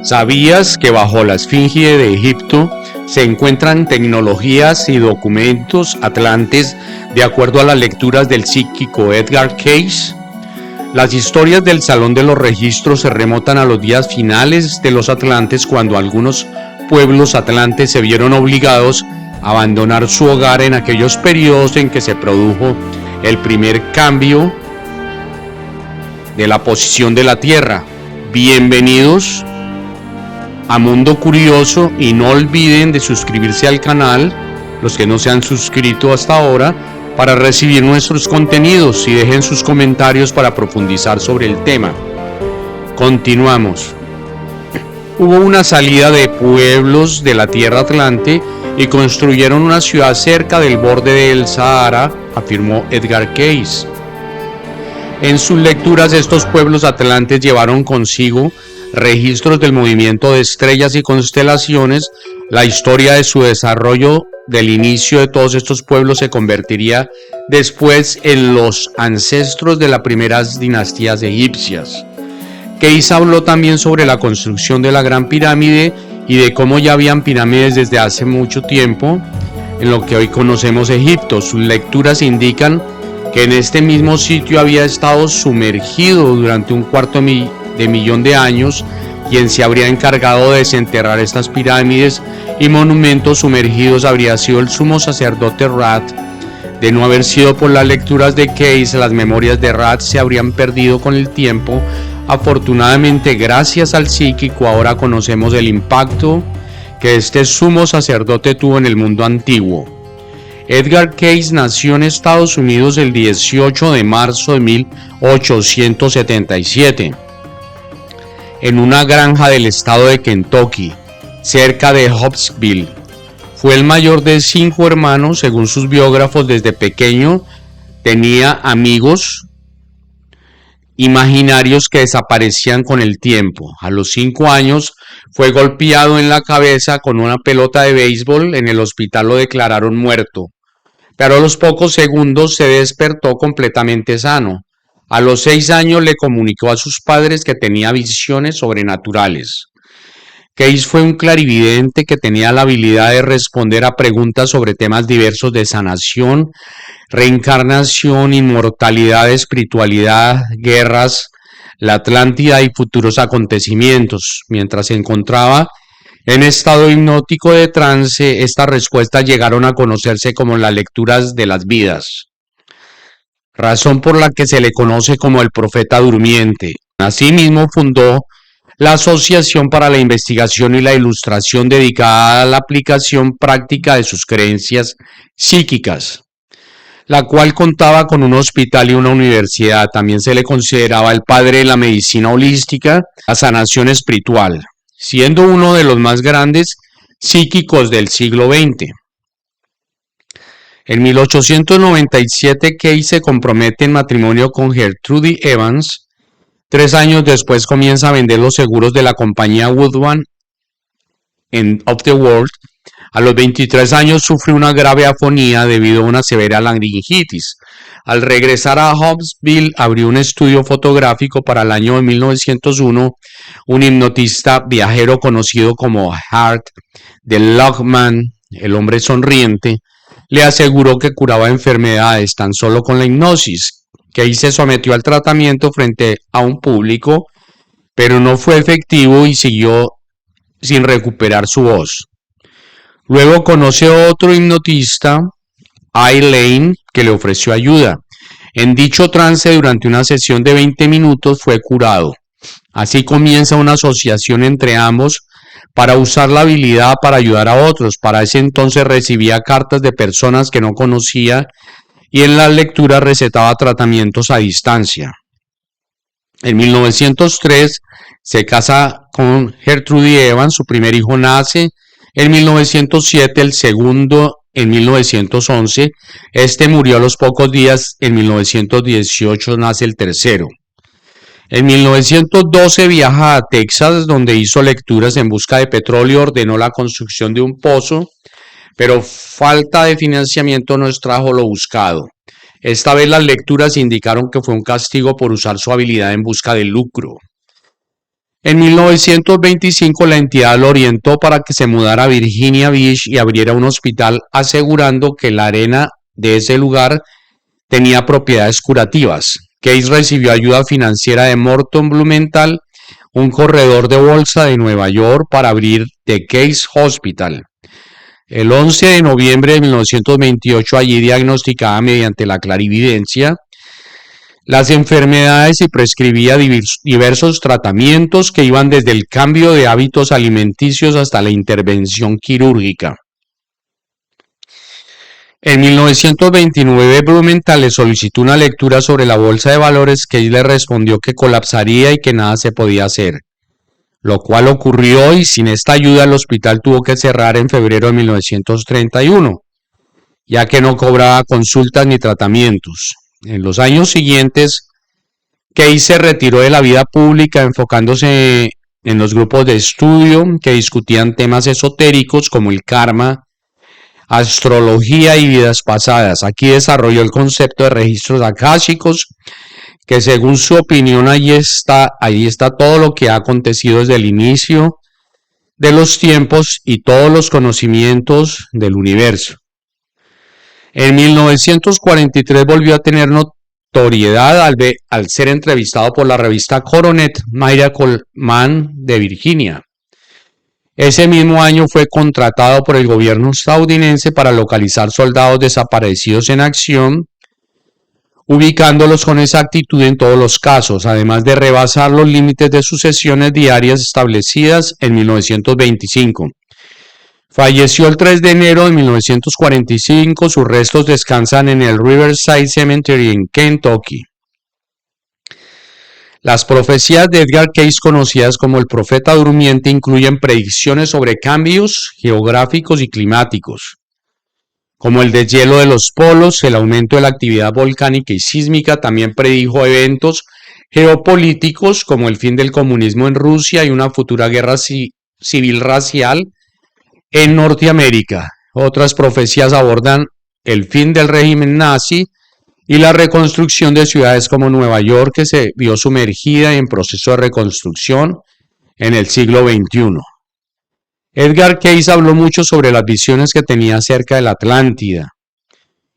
¿Sabías que bajo la Esfinge de Egipto se encuentran tecnologías y documentos atlantes de acuerdo a las lecturas del psíquico Edgar Cayce? Las historias del Salón de los Registros se remontan a los días finales de los Atlantes, cuando algunos pueblos atlantes se vieron obligados a abandonar su hogar en aquellos periodos en que se produjo el primer cambio de la posición de la Tierra. Bienvenidos a Mundo Curioso, y no olviden de suscribirse al canal, los que no se han suscrito hasta ahora, para recibir nuestros contenidos, y dejen sus comentarios para profundizar sobre el tema. Continuamos. Hubo una salida de pueblos de la Tierra Atlante y construyeron una ciudad cerca del borde del Sahara, afirmó Edgar Cayce. En sus lecturas, estos pueblos atlantes llevaron consigo registros del movimiento de estrellas y constelaciones. La historia de su desarrollo, del inicio de todos estos pueblos, se convertiría después en los ancestros de las primeras dinastías egipcias. Cayce habló también sobre la construcción de la Gran Pirámide y de cómo ya habían pirámides desde hace mucho tiempo en lo que hoy conocemos Egipto. Sus lecturas indican que en este mismo sitio había estado sumergido durante un cuarto de millón de años. Quien se habría encargado de desenterrar estas pirámides y monumentos sumergidos habría sido el sumo sacerdote Ra. De no haber sido por las lecturas de Cayce, las memorias de Ra se habrían perdido con el tiempo. Afortunadamente, gracias al psíquico, ahora conocemos el impacto que este sumo sacerdote tuvo en el mundo antiguo. Edgar Cayce nació en Estados Unidos el 18 de marzo de 1877. en una granja del estado de Kentucky, cerca de Hopkinsville. Fue el mayor de 5 hermanos. Según sus biógrafos, desde pequeño tenía amigos imaginarios que desaparecían con el tiempo. A los 5 años fue golpeado en la cabeza con una pelota de béisbol. En el hospital lo declararon muerto, pero a los pocos segundos se despertó completamente sano. A los 6 años le comunicó a sus padres que tenía visiones sobrenaturales. Cayce fue un clarividente que tenía la habilidad de responder a preguntas sobre temas diversos de sanación, reencarnación, inmortalidad, espiritualidad, guerras, la Atlántida y futuros acontecimientos. Mientras se encontraba en estado hipnótico de trance, estas respuestas llegaron a conocerse como las lecturas de las vidas, razón por la que se le conoce como el profeta durmiente. Asimismo, fundó la Asociación para la Investigación y la Ilustración, dedicada a la aplicación práctica de sus creencias psíquicas, la cual contaba con un hospital y una universidad. También se le consideraba el padre de la medicina holística, la sanación espiritual, siendo uno de los más grandes psíquicos del siglo XX. En 1897, Cayce se compromete en matrimonio con Gertrude Evans. 3 años después comienza a vender los seguros de la compañía Woodman of the World. A los 23 años sufre una grave afonía debido a una severa laringitis. Al regresar a Hopkinsville, abrió un estudio fotográfico. Para el año de 1901, un hipnotista viajero conocido como Hart de Lockman, el hombre sonriente, le aseguró que curaba enfermedades tan solo con la hipnosis. Cayce se sometió al tratamiento frente a un público, pero no fue efectivo y siguió sin recuperar su voz. Luego conoce a otro hipnotista, Lane, que le ofreció ayuda. En dicho trance, durante una sesión de 20 minutos, fue curado. Así comienza una asociación entre ambos para usar la habilidad para ayudar a otros. Para ese entonces recibía cartas de personas que no conocía y en la lectura recetaba tratamientos a distancia. En 1903 se casa con Gertrude Evans. Su primer hijo nace en 1907, el segundo en 1911. Este murió a los pocos días. En 1918 nace el tercero. En 1912 viaja a Texas, donde hizo lecturas en busca de petróleo. Ordenó la construcción de un pozo, pero falta de financiamiento no extrajo lo buscado. Esta vez las lecturas indicaron que fue un castigo por usar su habilidad en busca de lucro. En 1925 la entidad lo orientó para que se mudara a Virginia Beach y abriera un hospital, asegurando que la arena de ese lugar tenía propiedades curativas. Case recibió ayuda financiera de Morton Blumenthal, un corredor de bolsa de Nueva York, para abrir The Case Hospital. El 11 de noviembre de 1928 allí diagnosticaba mediante la clarividencia las enfermedades y prescribía diversos tratamientos que iban desde el cambio de hábitos alimenticios hasta la intervención quirúrgica. En 1929 Blumenthal le solicitó una lectura sobre la bolsa de valores, que él le respondió que colapsaría y que nada se podía hacer, lo cual ocurrió, y sin esta ayuda el hospital tuvo que cerrar en febrero de 1931, ya que no cobraba consultas ni tratamientos. En los años siguientes, Case se retiró de la vida pública, enfocándose en los grupos de estudio que discutían temas esotéricos como el karma, astrología y vidas pasadas. Aquí desarrolló el concepto de registros akáshicos, que según su opinión ahí está todo lo que ha acontecido desde el inicio de los tiempos y todos los conocimientos del universo. En 1943 volvió a tener notoriedad al ser entrevistado por la revista Coronet Miracle Man de Virginia. Ese mismo año fue contratado por el gobierno estadounidense para localizar soldados desaparecidos en acción, ubicándolos con exactitud en todos los casos, además de rebasar los límites de sus sesiones diarias establecidas en 1925. Falleció el 3 de enero de 1945, sus restos descansan en el Riverside Cemetery en Kentucky. Las profecías de Edgar Case, conocidas como el profeta durmiente, incluyen predicciones sobre cambios geográficos y climáticos, como el deshielo de los polos, el aumento de la actividad volcánica y sísmica. También predijo eventos geopolíticos como el fin del comunismo en Rusia y una futura guerra civil racial en Norteamérica. Otras profecías abordan el fin del régimen nazi y la reconstrucción de ciudades como Nueva York, que se vio sumergida en proceso de reconstrucción en el siglo XXI. Edgar Case habló mucho sobre las visiones que tenía acerca de la Atlántida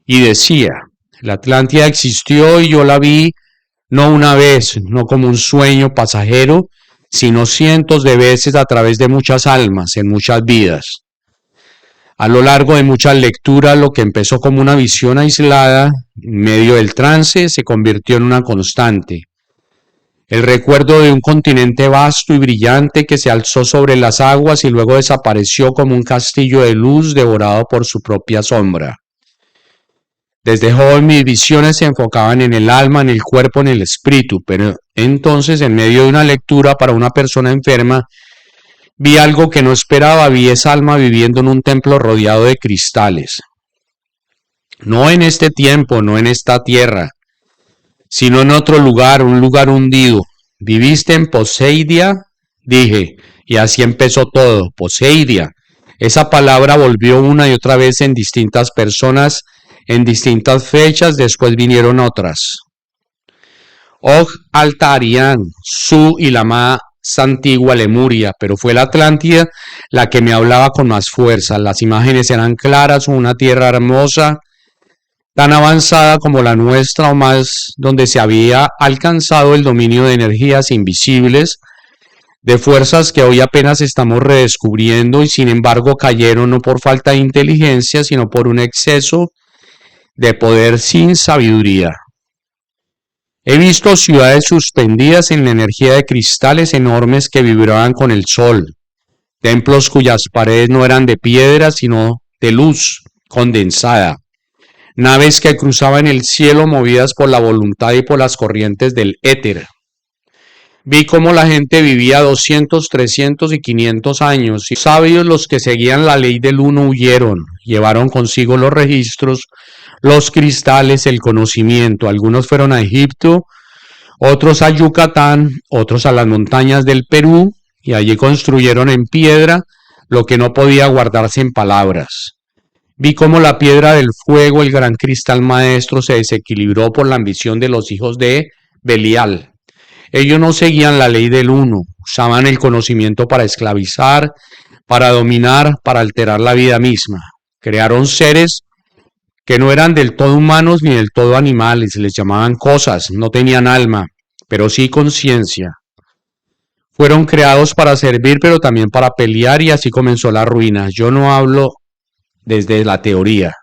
y decía: la Atlántida existió y yo la vi no una vez, no como un sueño pasajero, sino cientos de veces a través de muchas almas, en muchas vidas. A lo largo de muchas lecturas, lo que empezó como una visión aislada, en medio del trance, se convirtió en una constante. El recuerdo de un continente vasto y brillante que se alzó sobre las aguas y luego desapareció como un castillo de luz devorado por su propia sombra. Desde joven mis visiones se enfocaban en el alma, en el cuerpo, en el espíritu, pero entonces, en medio de una lectura para una persona enferma, vi algo que no esperaba. Vi esa alma viviendo en un templo rodeado de cristales. No en este tiempo, no en esta tierra, sino en otro lugar, un lugar hundido. ¿Viviste en Poseidia? Dije, y así empezó todo, Poseidia. Esa palabra volvió una y otra vez en distintas personas, en distintas fechas, después vinieron otras. Og Altarian, Su y la más antigua Lemuria, pero fue la Atlántida la que me hablaba con más fuerza. Las imágenes eran claras, una tierra hermosa, tan avanzada como la nuestra o más, donde se había alcanzado el dominio de energías invisibles, de fuerzas que hoy apenas estamos redescubriendo y sin embargo cayeron no por falta de inteligencia, sino por un exceso de poder sin sabiduría. He visto ciudades suspendidas en la energía de cristales enormes que vibraban con el sol, templos cuyas paredes no eran de piedra sino de luz condensada, naves que cruzaban el cielo movidas por la voluntad y por las corrientes del éter. Vi cómo la gente vivía 200, 300 y 500 años, y sabios, los que seguían la ley del uno, huyeron, llevaron consigo los registros, los cristales, el conocimiento. Algunos fueron a Egipto, otros a Yucatán, otros a las montañas del Perú, y allí construyeron en piedra lo que no podía guardarse en palabras. Vi cómo la piedra del fuego, el gran cristal maestro, se desequilibró por la ambición de los hijos de Belial. Ellos no seguían la ley del uno, Usaban el conocimiento para esclavizar, para dominar, para alterar la vida misma. Crearon seres que no eran del todo humanos ni del todo animales, les llamaban cosas, no tenían alma, pero sí conciencia. Fueron creados para servir, pero también para pelear, y así comenzó la ruina. Yo no hablo desde la teoría.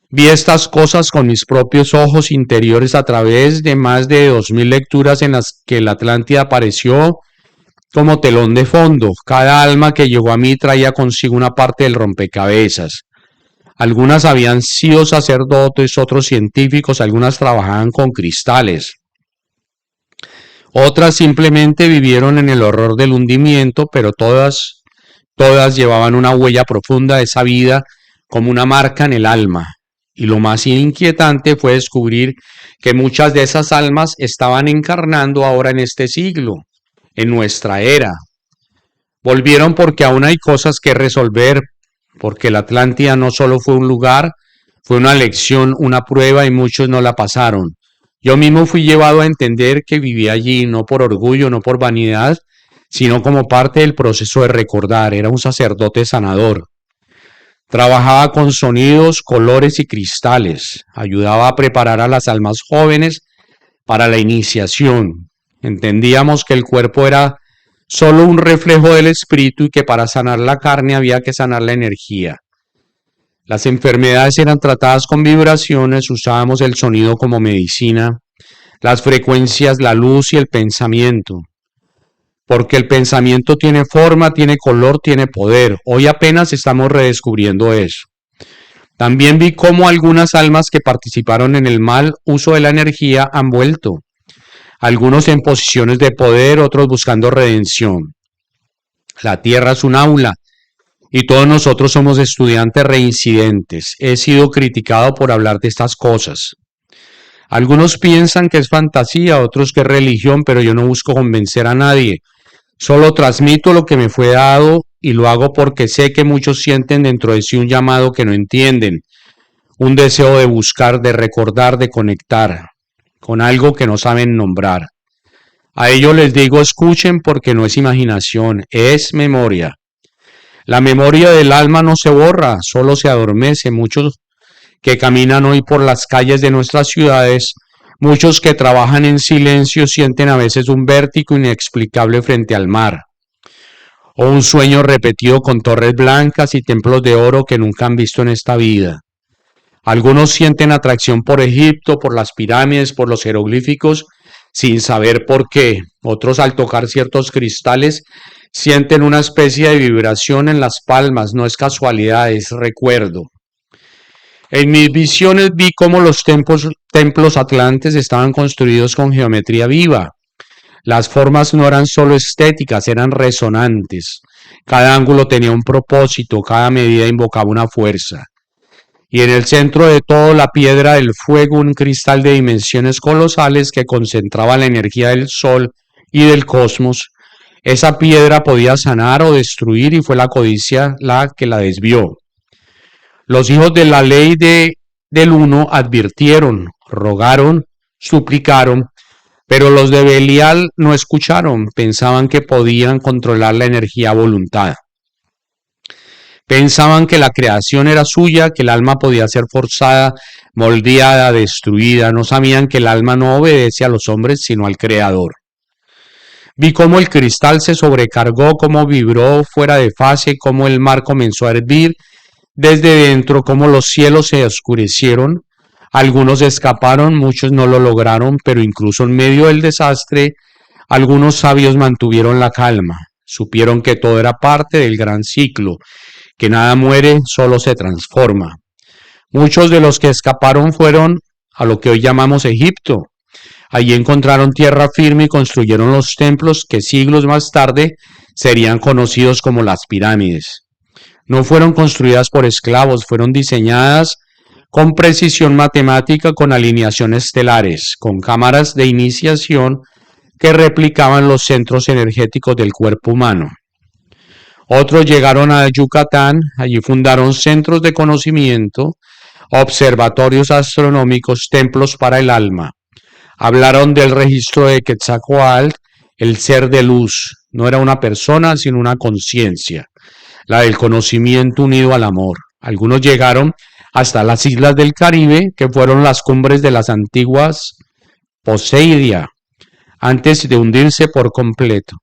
Vi estas cosas con mis propios ojos interiores a través de más de 2000 lecturas en las que la Atlántida apareció como telón de fondo. Cada alma que llegó a mí traía consigo una parte del rompecabezas. Algunas habían sido sacerdotes, otros científicos, algunas trabajaban con cristales. Otras simplemente vivieron en el horror del hundimiento, pero todas llevaban una huella profunda de esa vida como una marca en el alma. Y lo más inquietante fue descubrir que muchas de esas almas estaban encarnando ahora en este siglo, en nuestra era. Volvieron porque aún hay cosas que resolver, porque la Atlántida no solo fue un lugar, fue una lección, una prueba, y muchos no la pasaron. Yo mismo fui llevado a entender que vivía allí no por orgullo, no por vanidad, sino como parte del proceso de recordar. Era un sacerdote sanador. Trabajaba con sonidos, colores y cristales. Ayudaba a preparar a las almas jóvenes para la iniciación. Entendíamos que el cuerpo era solo un reflejo del espíritu y que para sanar la carne había que sanar la energía. Las enfermedades eran tratadas con vibraciones, usábamos el sonido como medicina, las frecuencias, la luz y el pensamiento. Porque el pensamiento tiene forma, tiene color, tiene poder. Hoy apenas estamos redescubriendo eso. También vi cómo algunas almas que participaron en el mal uso de la energía han vuelto. Algunos en posiciones de poder, otros buscando redención. La tierra es un aula y todos nosotros somos estudiantes reincidentes. He sido criticado por hablar de estas cosas. Algunos piensan que es fantasía, otros que es religión, pero yo no busco convencer a nadie. Solo transmito lo que me fue dado y lo hago porque sé que muchos sienten dentro de sí un llamado que no entienden, un deseo de buscar, de recordar, de conectar con algo que no saben nombrar. A ellos les digo, escuchen porque no es imaginación, es memoria. La memoria del alma no se borra, solo se adormece. Muchos que caminan hoy por las calles de nuestras ciudades, muchos que trabajan en silencio sienten a veces un vértigo inexplicable frente al mar, o un sueño repetido con torres blancas y templos de oro que nunca han visto en esta vida. Algunos sienten atracción por Egipto, por las pirámides, por los jeroglíficos, sin saber por qué. Otros, al tocar ciertos cristales, sienten una especie de vibración en las palmas. No es casualidad, es recuerdo. En mis visiones vi cómo los templos atlantes estaban construidos con geometría viva. Las formas no eran solo estéticas, eran resonantes. Cada ángulo tenía un propósito, cada medida invocaba una fuerza. Y en el centro de todo, la piedra del fuego, un cristal de dimensiones colosales que concentraba la energía del sol y del cosmos. Esa piedra podía sanar o destruir, y fue la codicia la que la desvió. Los hijos de la ley del uno advirtieron, rogaron, suplicaron, pero los de Belial no escucharon, pensaban que podían controlar la energía a voluntad. Pensaban que la creación era suya, que el alma podía ser forzada, moldeada, destruida. No sabían que el alma no obedece a los hombres, sino al Creador. Vi cómo el cristal se sobrecargó, cómo vibró fuera de fase, cómo el mar comenzó a hervir desde dentro, cómo los cielos se oscurecieron. Algunos escaparon, muchos no lo lograron, pero incluso en medio del desastre, algunos sabios mantuvieron la calma. Supieron que todo era parte del gran ciclo, que nada muere, solo se transforma. Muchos de los que escaparon fueron a lo que hoy llamamos Egipto. Allí encontraron tierra firme y construyeron los templos que siglos más tarde serían conocidos como las pirámides. No fueron construidas por esclavos, fueron diseñadas con precisión matemática, con alineaciones estelares, con cámaras de iniciación que replicaban los centros energéticos del cuerpo humano. Otros llegaron a Yucatán, allí fundaron centros de conocimiento, observatorios astronómicos, templos para el alma. Hablaron del registro de Quetzalcóatl, el ser de luz. No era una persona, sino una conciencia, la del conocimiento unido al amor. Algunos llegaron hasta las islas del Caribe, que fueron las cumbres de las antiguas Poseidia, antes de hundirse por completo.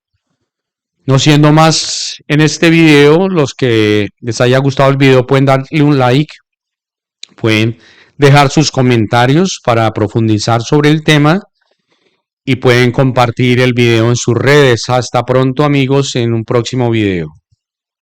No siendo más en este video, los que les haya gustado el video pueden darle un like, pueden dejar sus comentarios para profundizar sobre el tema y pueden compartir el video en sus redes. Hasta pronto amigos en un próximo video.